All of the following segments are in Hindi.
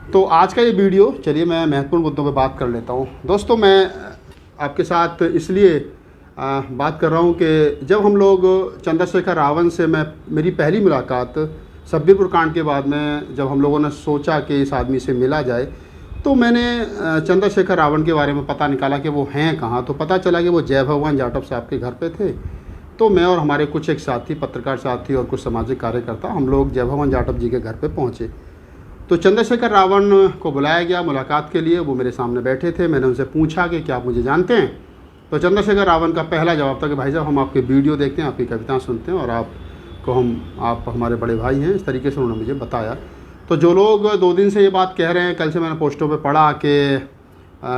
तो आज का ये वीडियो, चलिए मैं महत्वपूर्ण मुद्दों पे बात कर लेता हूँ। दोस्तों, मैं आपके साथ इसलिए बात कर रहा हूँ कि जब हम लोग चंद्रशेखर रावण से मेरी पहली मुलाकात सब्बीरपुर कांड के बाद में जब हम लोगों ने सोचा कि इस आदमी से मिला जाए, तो मैंने चंद्रशेखर रावण के बारे में पता निकाला कि वो हैं कहाँ। तो पता चला कि वो जय भगवान जाटव साहब के घर पे थे। तो मैं और हमारे कुछ एक साथी, पत्रकार साथी और कुछ सामाजिक कार्यकर्ता, हम लोग जय भगवान जाटव जी के घर पे पहुँचे। तो चंद्रशेखर रावण को बुलाया गया मुलाकात के लिए। वो मेरे सामने बैठे थे। मैंने उनसे पूछा कि क्या आप मुझे जानते हैं। तो चंद्रशेखर रावण का पहला जवाब था कि भाई साहब, हम आपके वीडियो देखते हैं, आपकी कविताएं सुनते हैं और आप हमारे बड़े भाई हैं। इस तरीके से उन्होंने मुझे बताया। तो जो लोग 2 दिन से ये बात कह रहे हैं, कल से मैंने पोस्टों पे पढ़ा कि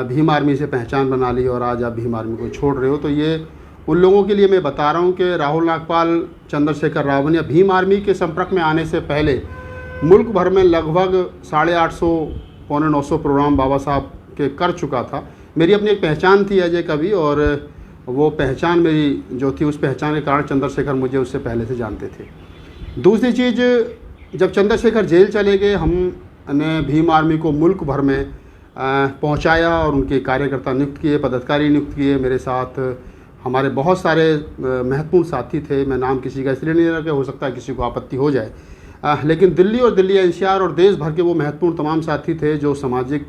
भीम आर्मी से पहचान बना ली और आज आप भीम आर्मी को छोड़ रहे हो, तो ये उन लोगों के लिए मैं बता रहा हूँ कि राहुल नागपाल चंद्रशेखर रावण या भीम आर्मी के संपर्क में आने से पहले मुल्क भर में लगभग 850 पौने 900 प्रोग्राम बाबा साहब के कर चुका था। मेरी अपनी एक पहचान थी अजय कवि, और वो पहचान मेरी जो थी, उस पहचान के कारण चंद्रशेखर मुझे उससे पहले से जानते थे। दूसरी चीज़, जब चंद्रशेखर जेल चले गए, हमने भीम आर्मी को मुल्क भर में पहुंचाया और उनके कार्यकर्ता नियुक्त किए, पदाधिकारी नियुक्त किए। मेरे साथ हमारे बहुत सारे महत्वपूर्ण साथी थे। मैं नाम किसी का इसलिए नहीं ले रहा कि हो सकता है किसी को आपत्ति हो जाए, लेकिन दिल्ली और दिल्ली एनसीआर और देश भर के वो महत्वपूर्ण तमाम साथी थे जो सामाजिक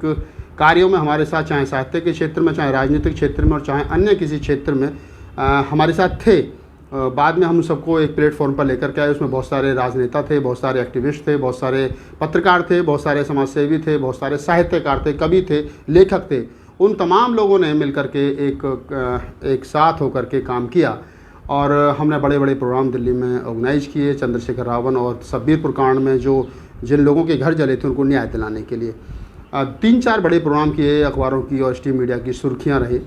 कार्यों में हमारे साथ, चाहे साहित्य के क्षेत्र में, चाहे राजनीतिक क्षेत्र में और चाहे अन्य किसी क्षेत्र में हमारे साथ थे। बाद में हम सबको एक प्लेटफॉर्म पर लेकर के आए। उसमें बहुत सारे राजनेता थे, बहुत सारे एक्टिविस्ट थे, बहुत सारे पत्रकार थे, बहुत सारे समाजसेवी थे, बहुत सारे साहित्यकार थे, कवि थे, लेखक थे। उन तमाम लोगों ने मिल कर के एक साथ होकर के काम किया और हमने बड़े बड़े प्रोग्राम दिल्ली में ऑर्गेनाइज किए चंद्रशेखर रावण और सब्बीरपुर कांड में जिन लोगों के घर जले थे उनको न्याय दिलाने के लिए। 3-4 बड़े प्रोग्राम किए, अखबारों की और स्ट्रीम मीडिया की सुर्खियां रही।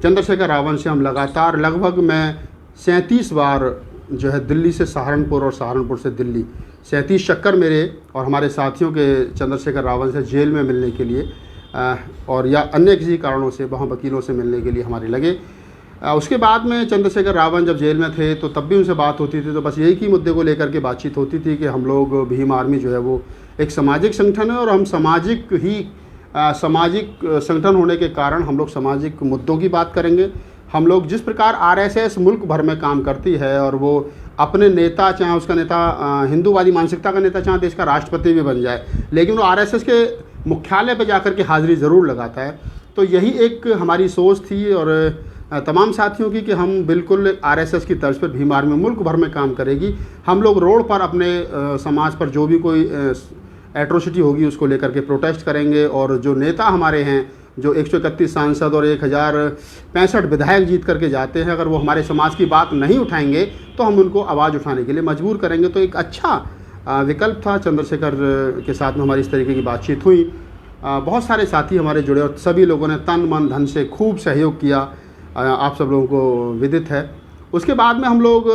चंद्रशेखर रावण से हम लगातार लगभग मैं 37 बार जो है दिल्ली से सहारनपुर और सहारनपुर से दिल्ली 37 चक्कर मेरे और हमारे साथियों के चंद्रशेखर रावण से जेल में मिलने के लिए और या अन्य किसी कारणों से वहाँ वकीलों से मिलने के लिए हमारे लगे। उसके बाद में चंद्रशेखर रावण जब जेल में थे तो तब भी उनसे बात होती थी, तो बस यही की मुद्दे को लेकर के बातचीत होती थी कि हम लोग भीम आर्मी जो है वो एक सामाजिक संगठन है और हम सामाजिक संगठन होने के कारण हम लोग सामाजिक मुद्दों की बात करेंगे। हम लोग जिस प्रकार आरएसएस मुल्क भर में काम करती है और वो अपने नेता, चाहे उसका नेता हिंदूवादी मानसिकता का नेता, चाहे देश का राष्ट्रपति भी बन जाए, लेकिन वो आरएसएस के मुख्यालय पर जाकर के हाजिरी ज़रूर लगाता है। तो यही एक हमारी सोच थी और तमाम साथियों की कि हम बिल्कुल आरएसएस की तर्ज पर भीम आर्मी मुल्क भर में काम करेगी। हम लोग रोड पर अपने समाज पर जो भी कोई एट्रोसिटी होगी उसको लेकर के प्रोटेस्ट करेंगे और जो नेता हमारे हैं, जो 131 सांसद और 1065 विधायक जीत करके जाते हैं, अगर वो हमारे समाज की बात नहीं उठाएंगे तो हम उनको आवाज़ उठाने के लिए मजबूर करेंगे। तो एक अच्छा विकल्प था। चंद्रशेखर के साथ में हमारी इस तरीके की बातचीत हुई। बहुत सारे साथी हमारे जुड़े और सभी लोगों ने तन मन धन से खूब सहयोग किया, आप सब लोगों को विदित है। उसके बाद में हम लोग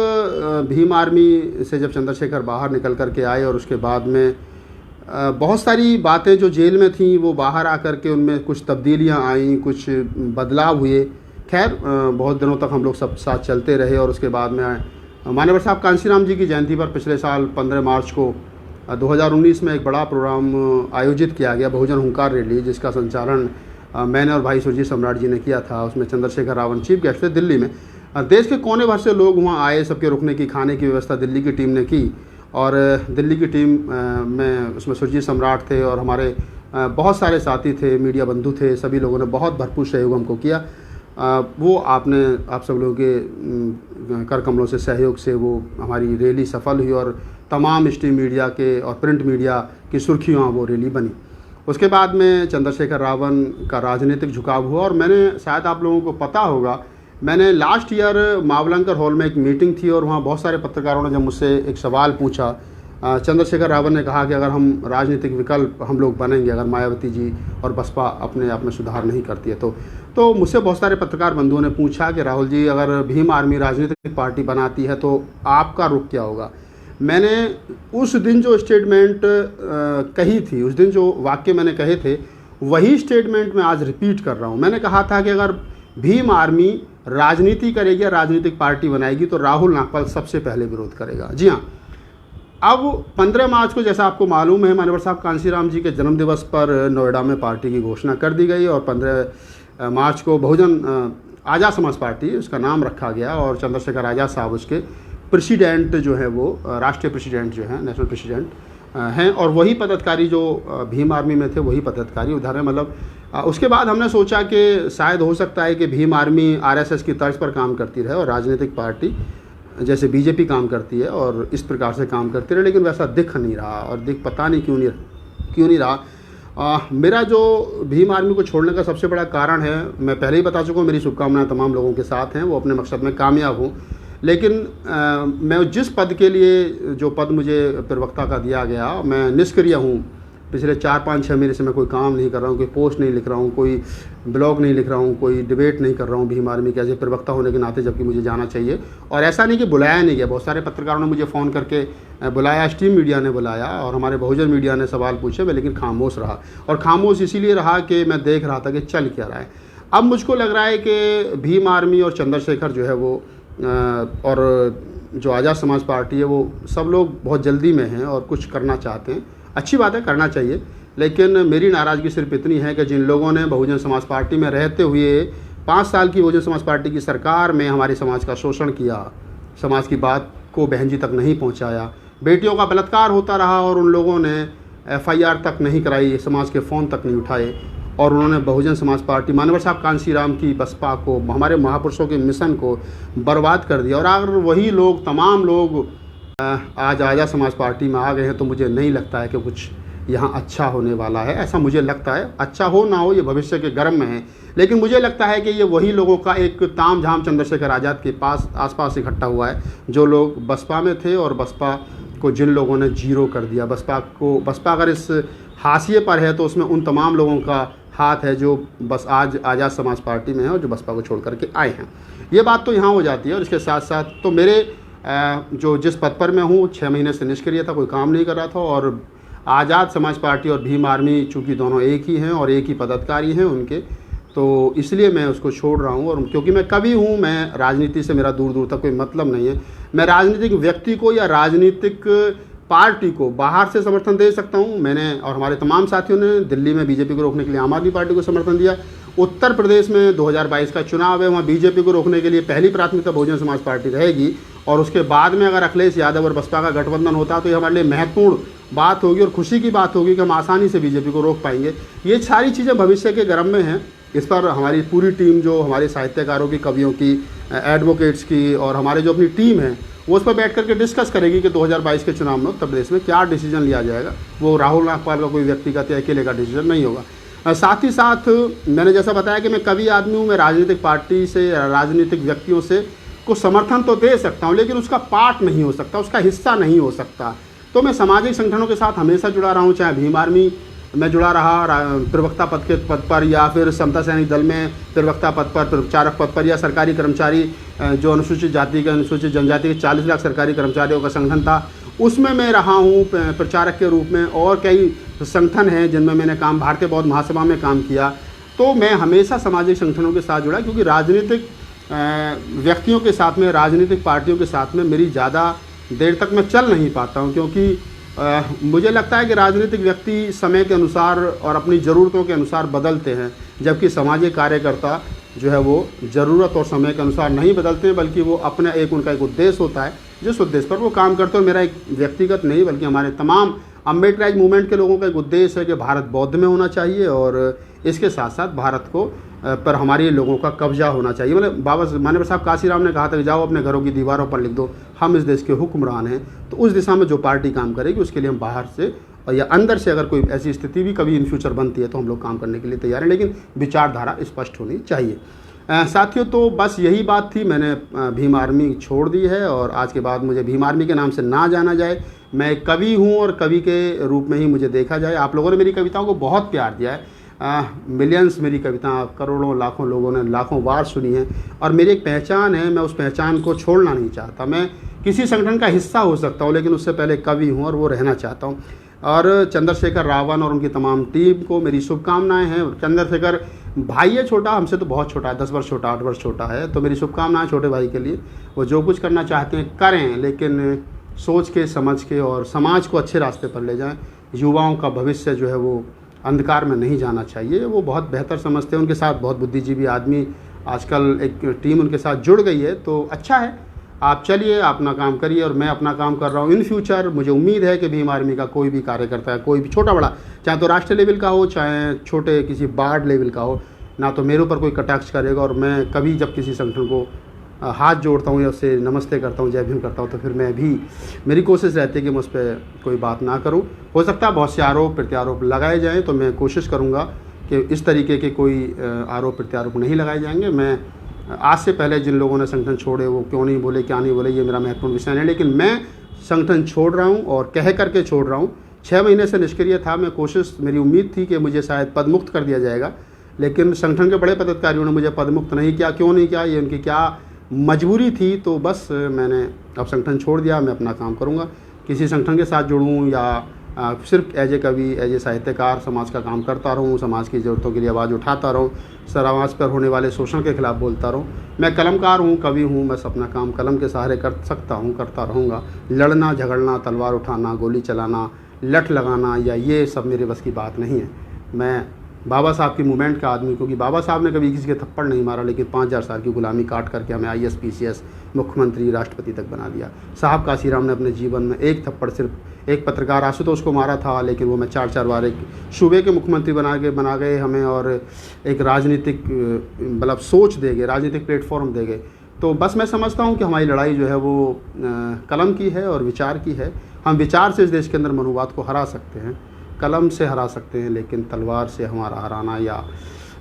भीम आर्मी से जब चंद्रशेखर बाहर निकल कर के आए और उसके बाद में बहुत सारी बातें जो जेल में थीं वो बाहर आकर के उनमें कुछ तब्दीलियां आईं, कुछ बदलाव हुए। खैर बहुत दिनों तक हम लोग सब साथ चलते रहे और उसके बाद में मान्यवर साहब कांशीराम जी की जयंती पर पिछले साल 15 मार्च को 2019 में एक बड़ा प्रोग्राम आयोजित किया गया, बहुजन हुंकार रैली, जिसका संचालन मैंने और भाई सुरजीत सम्राट जी ने किया था। उसमें चंद्रशेखर रावण चीफ गेस्ट थे। दिल्ली में देश के कोने भर से लोग वहाँ आए। सबके रुकने की, खाने की व्यवस्था दिल्ली की टीम ने की और दिल्ली की टीम में उसमें सुरजीत सम्राट थे और हमारे बहुत सारे साथी थे, मीडिया बंधु थे। सभी लोगों ने बहुत भरपूर सहयोग हमको किया। वो आप सब लोगों के कर कमलों से सहयोग से वो हमारी रैली सफल हुई और तमाम स्ट्रीम मीडिया के और प्रिंट मीडिया की सुर्खियों वो रैली बनी। उसके बाद में चंद्रशेखर रावण का राजनीतिक झुकाव हुआ और मैंने, शायद आप लोगों को पता होगा, मैंने लास्ट ईयर मावलंकर हॉल में एक मीटिंग थी और वहाँ बहुत सारे पत्रकारों ने जब मुझसे एक सवाल पूछा, चंद्रशेखर रावण ने कहा कि अगर हम राजनीतिक विकल्प हम लोग बनेंगे, अगर मायावती जी और बसपा अपने आप में सुधार नहीं करती है तो मुझसे बहुत सारे पत्रकार बंधुओं ने पूछा कि राहुल जी, अगर भीम आर्मी राजनीतिक पार्टी बनाती है तो आपका रुख क्या होगा। मैंने उस दिन जो स्टेटमेंट कही थी, उस दिन जो वाक्य मैंने कहे थे, वही स्टेटमेंट मैं आज रिपीट कर रहा हूँ। मैंने कहा था कि अगर भीम आर्मी राजनीति करेगी या राजनीतिक पार्टी बनाएगी तो राहुल नागपाल सबसे पहले विरोध करेगा। जी हाँ, अब 15 मार्च को, जैसा आपको मालूम है, मान्यवर साहब कांशीराम जी के जन्म दिवस पर नोएडा में पार्टी की घोषणा कर दी गई और 15 मार्च को बहुजन आज़ाद समाज पार्टी उसका नाम रखा गया और चंद्रशेखर आज़ाद साहब उसके प्रेसिडेंट जो है वो राष्ट्रीय प्रेसिडेंट जो हैं, नेशनल प्रेसिडेंट हैं। और वही पदाधिकारी जो भीम आर्मी में थे वही पदाधिकारी उधर है। मतलब उसके बाद हमने सोचा कि शायद हो सकता है कि भीम आर्मी आरएसएस की तर्ज पर काम करती रहे और राजनीतिक पार्टी जैसे बीजेपी काम करती है और इस प्रकार से काम करती रहे, लेकिन वैसा दिख नहीं रहा और पता नहीं क्यों नहीं रहा। मेरा जो भीम आर्मी को छोड़ने का सबसे बड़ा कारण है, मैं पहले ही बता चुका हूँ, मेरी शुभकामनाएं तमाम लोगों के साथ हैं, वो अपने मकसद में कामयाब हों। लेकिन मैं जिस पद के लिए, जो पद मुझे प्रवक्ता का दिया गया, मैं निष्क्रिय हूँ। पिछले 4-5-6 महीने से मैं कोई काम नहीं कर रहा हूँ, कोई पोस्ट नहीं लिख रहा हूँ, कोई ब्लॉग नहीं लिख रहा हूँ, कोई डिबेट नहीं कर रहा हूँ भीम आर्मी के एज ए प्रवक्ता होने के नाते, जबकि मुझे जाना चाहिए। और ऐसा नहीं कि बुलाया नहीं गया, बहुत सारे पत्रकारों ने मुझे फ़ोन करके बुलाया, स्ट्रीम मीडिया ने बुलाया और हमारे बहुजन मीडिया ने सवाल पूछे, मैं लेकिन खामोश रहा। और खामोश इसीलिए रहा कि मैं देख रहा था कि चल क्या रहा है। अब मुझको लग रहा है कि भीम आर्मी और चंद्रशेखर जो है वो और जो आज़ाद समाज पार्टी है वो सब लोग बहुत जल्दी में हैं और कुछ करना चाहते हैं। अच्छी बात है, करना चाहिए, लेकिन मेरी नाराज़गी सिर्फ इतनी है कि जिन लोगों ने बहुजन समाज पार्टी में रहते हुए 5 साल की बहुजन समाज पार्टी की सरकार में हमारे समाज का शोषण किया, समाज की बात को बहन जी तक नहीं पहुंचाया, बेटियों का बलात्कार होता रहा और उन लोगों ने FIR तक नहीं कराई, समाज के फ़ोन तक नहीं उठाए और उन्होंने बहुजन समाज पार्टी, मान्यवर साहब कांशीराम की बसपा को, हमारे महापुरुषों के मिशन को बर्बाद कर दिया। और अगर वही लोग, तमाम लोग आज आज़ाद समाज पार्टी में आ गए हैं तो मुझे नहीं लगता है कि कुछ यहाँ अच्छा होने वाला है। ऐसा मुझे लगता है, अच्छा हो ना हो ये भविष्य के गर्म में है, लेकिन मुझे लगता है कि ये वही लोगों का एक ताम झाम चंद्रशेखर आज़ाद के पास आसपास इकट्ठा हुआ है, जो लोग बसपा में थे और बसपा को जिन लोगों ने जीरो कर दिया। बसपा अगर इस हाशिए पर है तो उसमें उन तमाम लोगों का हाथ है जो बस आज आज़ाद समाज पार्टी में है और जो बसपा को छोड़ करके आए हैं। ये बात तो यहाँ हो जाती है। और इसके साथ साथ तो मेरे जो जिस पद पर मैं हूँ 6 महीने से निष्क्रिय था, कोई काम नहीं कर रहा था और आज़ाद समाज पार्टी और भीम आर्मी चूँकि दोनों एक ही हैं और एक ही पदाधिकारी हैं उनके, तो इसलिए मैं उसको छोड़ रहा हूँ। और क्योंकि मैं कवि हूँ, मैं राजनीति से मेरा दूर दूर तक कोई मतलब नहीं है। मैं राजनीतिक व्यक्ति को या राजनीतिक पार्टी को बाहर से समर्थन दे सकता हूँ। मैंने और हमारे तमाम साथियों ने दिल्ली में बीजेपी को रोकने के लिए आम आदमी पार्टी को समर्थन दिया। उत्तर प्रदेश में 2022 का चुनाव है, वहाँ बीजेपी को रोकने के लिए पहली प्राथमिकता बहुजन समाज पार्टी रहेगी और उसके बाद में अगर अखिलेश यादव और बसपा का गठबंधन होता तो ये हमारे लिए महत्वपूर्ण बात होगी और खुशी की बात होगी कि हम आसानी से बीजेपी को रोक पाएंगे। ये सारी चीज़ें भविष्य के गर्म में हैं। इस पर हमारी पूरी टीम, जो हमारे साहित्यकारों की, कवियों की, एडवोकेट्स की और हमारे जो अपनी टीम है, वो उस पर बैठ करके डिस्कस करेगी कि 2022 के चुनाव में उत्तर प्रदेश में क्या डिसीजन लिया जाएगा। वो राहुल नागपाल का कोई व्यक्तिगत या अकेले का डिसीजन नहीं होगा। साथ ही साथ मैंने जैसा बताया कि मैं कवि आदमी हूँ, मैं राजनीतिक पार्टी से, राजनीतिक व्यक्तियों से को समर्थन तो दे सकता हूँ, लेकिन उसका पार्ट नहीं हो सकता, उसका हिस्सा नहीं हो सकता। तो मैं सामाजिक संगठनों के साथ हमेशा जुड़ा रहा हूँ, चाहे भीम आर्मी में जुड़ा रहा प्रवक्ता पद पर या फिर समता सैनिक दल में प्रवक्ता पद पर, प्रचारक पद पर, या सरकारी कर्मचारी जो अनुसूचित जाति के, अनुसूचित जनजाति के 40 लाख सरकारी कर्मचारियों का संगठन था, उसमें मैं रहा हूँ प्रचारक के रूप में। और कई संगठन हैं जिनमें मैंने काम, भारतीय बौद्ध महासभा में काम किया। तो मैं हमेशा सामाजिक संगठनों के साथ जुड़ा, क्योंकि राजनीतिक व्यक्तियों के साथ में, राजनीतिक पार्टियों के साथ में मेरी ज़्यादा देर तक मैं चल नहीं पाता हूँ, क्योंकि मुझे लगता है कि राजनीतिक व्यक्ति समय के अनुसार और अपनी ज़रूरतों के अनुसार बदलते हैं, जबकि सामाजिक कार्यकर्ता जो है वो ज़रूरत और समय के अनुसार नहीं बदलते हैं, बल्कि वो अपना उनका एक उद्देश्य होता है जिस उद्देश्य पर वो काम करते हो। मेरा एक व्यक्तिगत नहीं बल्कि हमारे तमाम अम्बेडकराइज मूवमेंट के लोगों का एक उद्देश्य है कि भारत बौद्ध में होना चाहिए और इसके साथ साथ भारत को पर हमारे लोगों का कब्जा होना चाहिए। मतलब बाबा मान्यवर साहब काशीराम ने कहा था कि जाओ अपने घरों की दीवारों पर लिख दो, हम इस देश के हुक्मरान हैं। तो उस दिशा में जो पार्टी काम करेगी उसके लिए हम बाहर से या अंदर से अगर कोई ऐसी स्थिति भी कभी इन फ्यूचर बनती है तो हम लोग काम करने के लिए तैयार हैं, लेकिन विचारधारा स्पष्ट होनी चाहिए। साथियों, तो बस यही बात थी। मैंने भीम आर्मी छोड़ दी है और आज के बाद मुझे भीम आर्मी के नाम से ना जाना जाए। मैं एक कवि हूँ और कवि के रूप में ही मुझे देखा जाए। आप लोगों ने मेरी कविताओं को बहुत प्यार दिया है, मिलियंस मेरी कविता, करोड़ों लाखों लोगों ने लाखों बार सुनी है और मेरी एक पहचान है। मैं उस पहचान को छोड़ना नहीं चाहता। मैं किसी संगठन का हिस्सा हो सकता हूँ, लेकिन उससे पहले कवि हूँ और वो रहना चाहता हूँ। और चंद्रशेखर रावण और उनकी तमाम टीम को मेरी शुभकामनाएं हैं। चंद्रशेखर भाई है छोटा, हमसे तो बहुत छोटा है, 10 वर्ष छोटा, 8 वर्ष छोटा है। तो मेरी शुभकामनाएं छोटे भाई के लिए, वो जो कुछ करना चाहते हैं करें, लेकिन सोच के, समझ के और समाज को अच्छे रास्ते पर ले जाएं। युवाओं का भविष्य जो है वो अंधकार में नहीं जाना चाहिए। वो बहुत बेहतर समझते हैं, उनके साथ बहुत बुद्धिजीवी आदमी आजकल एक टीम उनके साथ जुड़ गई है, तो अच्छा है। आप चलिए, अपना काम करिए और मैं अपना काम कर रहा हूँ। इन फ्यूचर मुझे उम्मीद है कि भीम आर्मी का कोई भी कार्यकर्ता है, कोई भी छोटा बड़ा, चाहे तो राष्ट्रीय लेवल का हो, चाहे छोटे किसी वार्ड लेवल का हो, ना तो मेरे ऊपर कोई कटाक्ष करेगा। और मैं कभी जब किसी संगठन को हाथ जोड़ता हूँ या उससे नमस्ते करता हूँ, जय भीम करता हूँ, तो फिर मैं भी, मेरी कोशिश रहती है कि मैं उस पर कोई बात ना करूँ। हो सकता है बहुत से आरोप प्रत्यारोप लगाए जाएँ, तो मैं कोशिश करूँगा कि इस तरीके के कोई आरोप प्रत्यारोप नहीं लगाए जाएंगे। मैं आज से पहले जिन लोगों ने संगठन छोड़े वो क्यों नहीं बोले, क्या नहीं बोले, ये मेरा महत्वपूर्ण विषय नहीं, लेकिन मैं संगठन छोड़ रहा हूँ और कह करके छोड़ रहा हूँ। 6 महीने से निष्क्रिय था मैं, कोशिश, मेरी उम्मीद थी कि मुझे शायद पद मुक्त कर दिया जाएगा, लेकिन संगठन के बड़े पदाधिकारियों ने मुझे पद मुक्त नहीं किया। क्यों नहीं किया, ये उनकी क्या मजबूरी थी, तो बस मैंने अब संगठन छोड़ दिया। मैं अपना काम करूँगा, किसी संगठन के साथ जुड़ूँ या सिर्फ एज ए कवि, एज ए साहित्यकार समाज का काम करता रहूँ, समाज की ज़रूरतों के लिए आवाज़ उठाता रहूँ, समाज पर होने वाले शोषण के खिलाफ बोलता रहूँ। मैं कलमकार हूँ, कवि हूँ, बस अपना काम कलम के सहारे कर सकता हूँ, करता रहूँगा। लड़ना झगड़ना, तलवार उठाना, गोली चलाना, लठ लगाना, या ये सब मेरे बस की बात नहीं है। मैं बाबा साहब की मूवमेंट का आदमी, क्योंकि बाबा साहब ने कभी किसी के थप्पड़ नहीं मारा, लेकिन 5000 साल की गुलामी काट करके हमें IAS PCS मुख्यमंत्री राष्ट्रपति तक बना दिया। साहब काशीराम ने अपने जीवन में एक थप्पड़ सिर्फ एक पत्रकार आशुतोष को मारा था, लेकिन वो मैं 4 बार एक सूबे के मुख्यमंत्री बना गए हमें, और एक राजनीतिक मतलब सोच दे गए, राजनीतिक प्लेटफॉर्म दे गए। तो बस मैं समझता हूँ कि हमारी लड़ाई जो है वो कलम की है और विचार की है। हम विचार से इस देश के अंदर मनुवाद को हरा सकते हैं, कलम से हरा सकते हैं, लेकिन तलवार से हमारा हराना या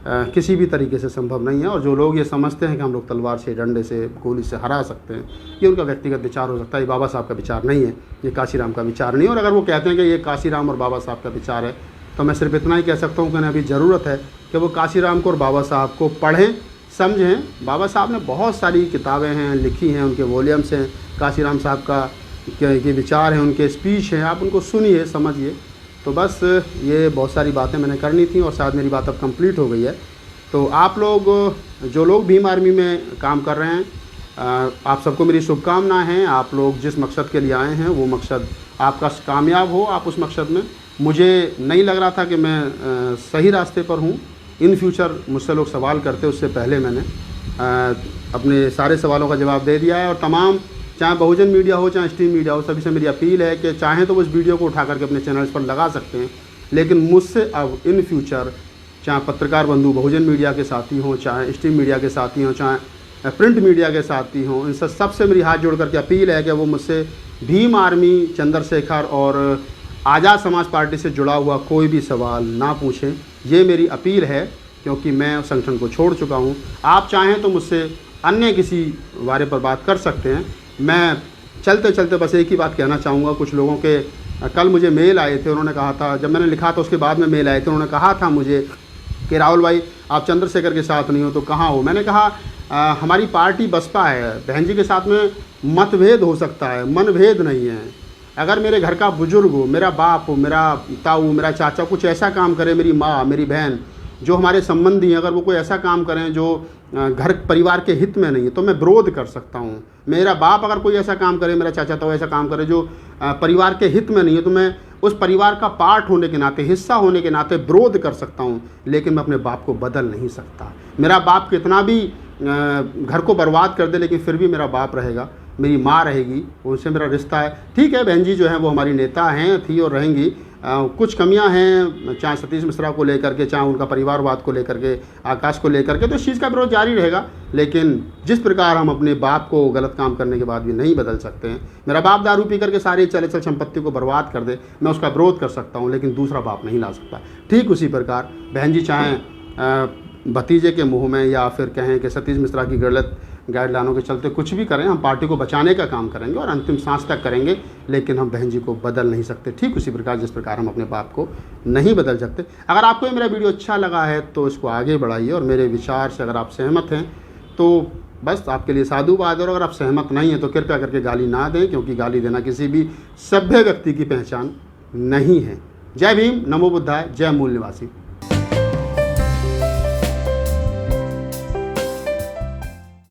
किसी भी तरीके से संभव नहीं है। और जो लोग ये समझते हैं कि हम लोग तलवार से, डंडे से, गोली से हरा सकते हैं, ये उनका व्यक्तिगत विचार हो सकता है। ये बाबा साहब का विचार नहीं है, ये काशीराम का विचार नहीं है। और अगर वो कहते हैं कि ये काशीराम और बाबा साहब का विचार है, तो मैं सिर्फ इतना ही कह सकता हूँ कि अभी ज़रूरत है कि वो काशीराम को और बाबा साहब को पढ़ें, समझें। बाबा साहब ने बहुत सारी किताबें हैं लिखी हैं, उनके वॉल्यूम्स हैं। काशीराम साहब का के विचार हैं, उनके स्पीच हैं, आप उनको सुनिए, समझिए। तो बस ये बहुत सारी बातें मैंने करनी थी और शायद मेरी बात अब कंप्लीट हो गई है। तो आप लोग, जो लोग भीम आर्मी में काम कर रहे हैं, आप सबको मेरी शुभकामनाएं हैं। आप लोग जिस मकसद के लिए आए हैं वो मकसद आपका कामयाब हो, आप उस मकसद में। मुझे नहीं लग रहा था कि मैं सही रास्ते पर हूँ। इन फ्यूचर मुझसे लोग सवाल करते, उससे पहले मैंने अपने सारे सवालों का जवाब दे दिया है। और तमाम, चाहे बहुजन मीडिया हो, चाहे स्ट्रीम मीडिया हो, सभी से मेरी अपील है कि चाहें तो उस वीडियो को उठा करके अपने चैनल्स पर लगा सकते हैं, लेकिन मुझसे अब इन फ्यूचर, चाहे पत्रकार बंधु बहुजन मीडिया के साथी हों, चाहे स्ट्रीम मीडिया के साथी हों, चाहे प्रिंट मीडिया के साथी हों, इन सबसे मेरी हाथ जोड़ करके अपील है कि वो मुझसे भीम आर्मी, चंद्रशेखर और आज़ाद समाज पार्टी से जुड़ा हुआ कोई भी सवाल ना पूछें। ये मेरी अपील है, क्योंकि मैं संगठन को छोड़ चुका हूँ। आप चाहें तो मुझसे अन्य किसी बारे पर बात कर सकते हैं। मैं चलते चलते बस एक ही बात कहना चाहूँगा। कुछ लोगों के कल मुझे मेल आए थे, उन्होंने कहा था, जब मैंने लिखा था उसके बाद में मेल आए थे, उन्होंने कहा था मुझे कि राहुल भाई आप चंद्रशेखर के साथ नहीं हो तो कहाँ हो। मैंने कहा हमारी पार्टी बसपा है, बहन जी के साथ में मतभेद हो सकता है, मनभेद नहीं है। अगर मेरे घर का बुजुर्ग हो, मेरा बाप हो, मेरा ताऊ, मेरा चाचा कुछ ऐसा काम करे, मेरी माँ, मेरी बहन, जो हमारे संबंधी हैं, अगर वो कोई ऐसा काम करें जो घर परिवार के हित में नहीं है, तो मैं विरोध कर सकता हूँ। मेरा बाप अगर कोई ऐसा काम करे, मेरा चाचा ताऊ ऐसा काम करे जो परिवार के हित में नहीं है, तो मैं उस परिवार का पार्ट होने के नाते, हिस्सा होने के नाते विरोध कर सकता हूँ, लेकिन मैं अपने बाप को बदल नहीं सकता। मेरा बाप कितना भी घर को बर्बाद कर दे, लेकिन फिर भी मेरा बाप रहेगा, मेरी माँ रहेगी, उनसे मेरा रिश्ता है। ठीक है, बहन जी जो है वो हमारी नेता हैं, थी और रहेंगी। कुछ कमियां हैं, चाहे सतीश मिश्रा को लेकर के, चाहे उनका परिवारवाद को लेकर के, आकाश को लेकर के, तो इस चीज़ का विरोध जारी रहेगा। लेकिन जिस प्रकार हम अपने बाप को गलत काम करने के बाद भी नहीं बदल सकते हैं, मेरा बाप दारू पी करके सारी चल संपत्ति को बर्बाद कर दे, मैं उसका विरोध कर सकता हूं, लेकिन दूसरा बाप नहीं ला सकता। ठीक उसी प्रकार बहन जी चाहें भतीजे के मुँह में, या फिर कहें कि सतीश मिश्रा की गलत गाइडलाइनों के चलते कुछ भी करें, हम पार्टी को बचाने का काम करेंगे और अंतिम सांस तक करेंगे, लेकिन हम बहन जी को बदल नहीं सकते। ठीक उसी प्रकार जिस प्रकार हम अपने बाप को नहीं बदल सकते। अगर आपको ये मेरा वीडियो अच्छा लगा है तो इसको आगे बढ़ाइए, और मेरे विचार से अगर आप सहमत हैं तो बस आपके लिए साधुवाद है, और अगर आप सहमत नहीं हैं तो कृपया करके गाली ना दें, क्योंकि गाली देना किसी भी सभ्य व्यक्ति की पहचान नहीं है। जय भीम, नमो बुद्धाय, जय मूल निवासी।